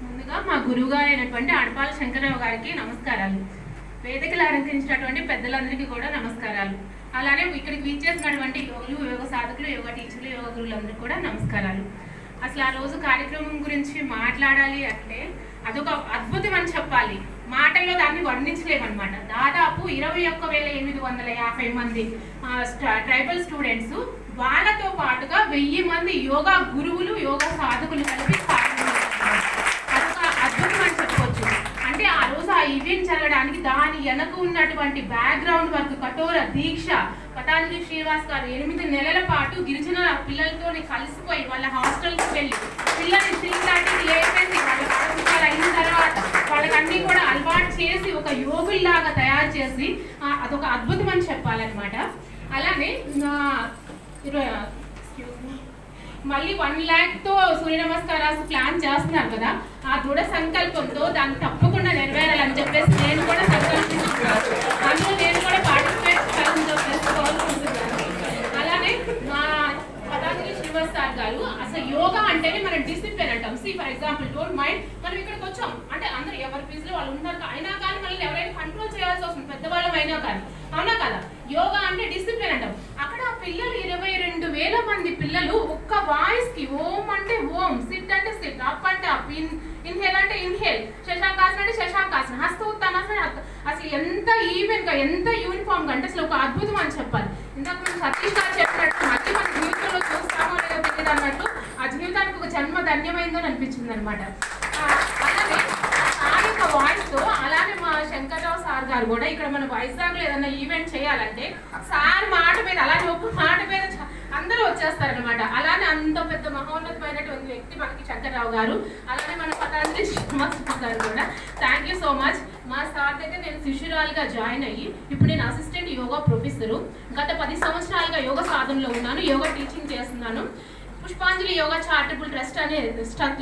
ముందుగా మా గురువుగారు అయినటువంటి అడపాల శంకరరావు గారికి నమస్కారాలు. వేదికలు అలంకరించినటువంటి పెద్దలందరికీ కూడా నమస్కారాలు. అలానే ఇక్కడికి విచ్చేసినటువంటి యోగులు, యోగ సాధకులు, యోగ టీచర్లు, యోగ గురువులందరికీ కూడా నమస్కారాలు. అసలు ఆ రోజు కార్యక్రమం గురించి మాట్లాడాలి అంటే అదొక అద్భుతం అని చెప్పాలి. మాటల్లో దాన్ని వర్ణించలేమన్నమాట. దాదాపు 21,850 మంది ట్రైబల్ స్టూడెంట్స్, వాళ్ళతో పాటుగా 1000 మంది యోగా గురువులు, యోగా సాధకులు కలిపి అదొక అద్భుతం అని చెప్పవచ్చు. అంటే ఆ రోజు ఆ ఈవెంట్ జరగడానికి దాని వెనక ఉన్నటువంటి బ్యాక్గ్రౌండ్ వర్క్, కఠోర దీక్ష. పతాంజలి శ్రీనివాస్ గారు 8 నెలల పాటు గిరిజన పిల్లలతో కలిసిపోయి వాళ్ళ హాస్టల్కి వెళ్ళి పిల్లల్ని 3:30కి లేపేసి వాళ్ళ పడపుకాలు అయిన తర్వాత వాళ్ళకన్నీ కూడా అలవాటు చేసి ఒక యోగుల్లాగా తయారు చేసి అదొక అద్భుతం అని చెప్పాలన్నమాట. అలానే మళ్ళీ 1 lakh సూర్య నమస్కారాలు ప్లాన్ చేస్తున్నారు కదా, ఆ దృఢ సంకల్పంతో దాన్ని తప్పకుండా నెరవేరాలని చెప్పేసి నేను కూడా సంకల్పిస్తున్నాను. అందులో నేను కూడా పార్టిసిపేట్ చేయాలని చెప్పేసి కోరుకుంటున్నాను. అలానే మా పతాంజలి శ్రీనివాస్ సార్ గారు అసలు యోగా అంటేనే మనం డిసిప్లిన్ అంటాం. ఫర్ ఎగ్జాంపుల్ డోంట్ మైండ్, మనం ఇక్కడికి వచ్చాం అంటే అందరూ ఎవరి ఫీజులో వాళ్ళు ఉన్నారు, అయినా కానీ మనల్ని ఎవరైనా కంట్రోల్ చేయాల్సి వస్తుంది, పెద్దవాళ్ళం అయినా కానీ. అవునా కదా? యోగా అంటే డిసిప్లిన్ అంటాం. అక్కడ పిల్లలు 22,000 మంది పిల్లలు ఒక్క వాయిస్ కి ఓం అంటే ఓం, సిట్ అంటే సిట్, అప్ అంటే అప్, ఇన్హేల్ అంటే ఇన్హేల్, శశాంకాసన అంటే శశాంకాసన, హస్త ఉత్తానాసన. అసలు ఎంత ఈవెన్ గా, ఎంత యూనిఫామ్ గా అంటే అసలు ఒక అద్భుతం అని చెప్పాలి. ఇందాక మనం సతీష్ గారు చెప్పినట్టు మళ్ళీ మన జీవితంలో చూస్తామో లేదో తెలియదు అన్నట్టు ఆ జీవితానికి ఒక జన్మ ధన్యమైందని అనిపించింది అనమాట. అలానే ఆ యొక్క వాయిస్ తో, అలానే మా శంకర్రావు సార్ గారు కూడా ఇక్కడ మన వైజాగ్ లో ఏదన్నా ఈవెంట్ చేయాలంటే సార్ మాట మీద, అలానే ఒక్క మాట మీద అందరూ వచ్చేస్తారనమాట. అలానే అంత పెద్ద మహోన్నతమైనటువంటి వ్యక్తి మనకి శంకర్రావు గారు. అలానే మన పతాంజలి శ్రీనివాస్ గారు కూడా. Thank you so much. మా సార్ దగ్గర నేను శిష్యురాలుగా జాయిన్ అయ్యి ఇప్పుడు నేను అసిస్టెంట్ యోగా ప్రొఫెసరు. గత 10 సంవత్సరాలుగా యోగా సాధనలో ఉన్నాను, యోగా టీచింగ్ చేస్తున్నాను. పుష్పాంజలి యోగా చారిటబుల్ ట్రస్ట్ అనే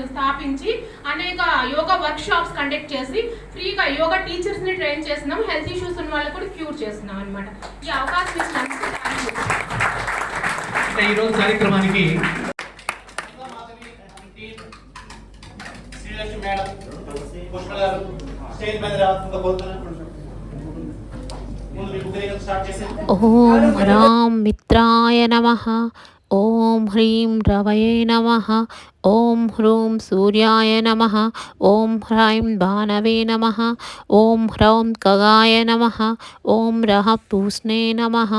స్థాపించి అనేక యోగా వర్క్ షాప్స్ కండక్ట్ చేసి ఫ్రీగా యోగా టీచర్స్ ని ట్రైన్ చేస్తున్నాం. హెల్త్ ఇష్యూస్ ఉన్న వాళ్ళకి కూడా క్యూర్ చేస్తున్నాం అనమాట. ఈ అవకాశం ఇచ్చినందుకు ఈ రోజు కార్యక్రమానికి ఓం రాం మిత్రాయ నమః. ఓం హ్రీం రవయే నమః. ఓం హ్రూం సూర్యాయ నమః. ఓం హ్రైం భానవే నమః. ఓం హ్రౌం ఖగాయ నమః. ఓం రః పూష్ణే నమః.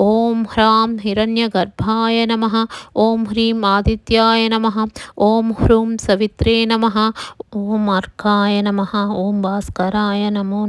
ఓం హ్రాం హిరణ్యగర్భాయ నమః. ఓం హ్రీం ఆదిత్యాయ నమః. ఓం హ్రూం సవిత్రే నమః. ఓం అర్కాయ నమః. ఓం భాస్కరాయ నమో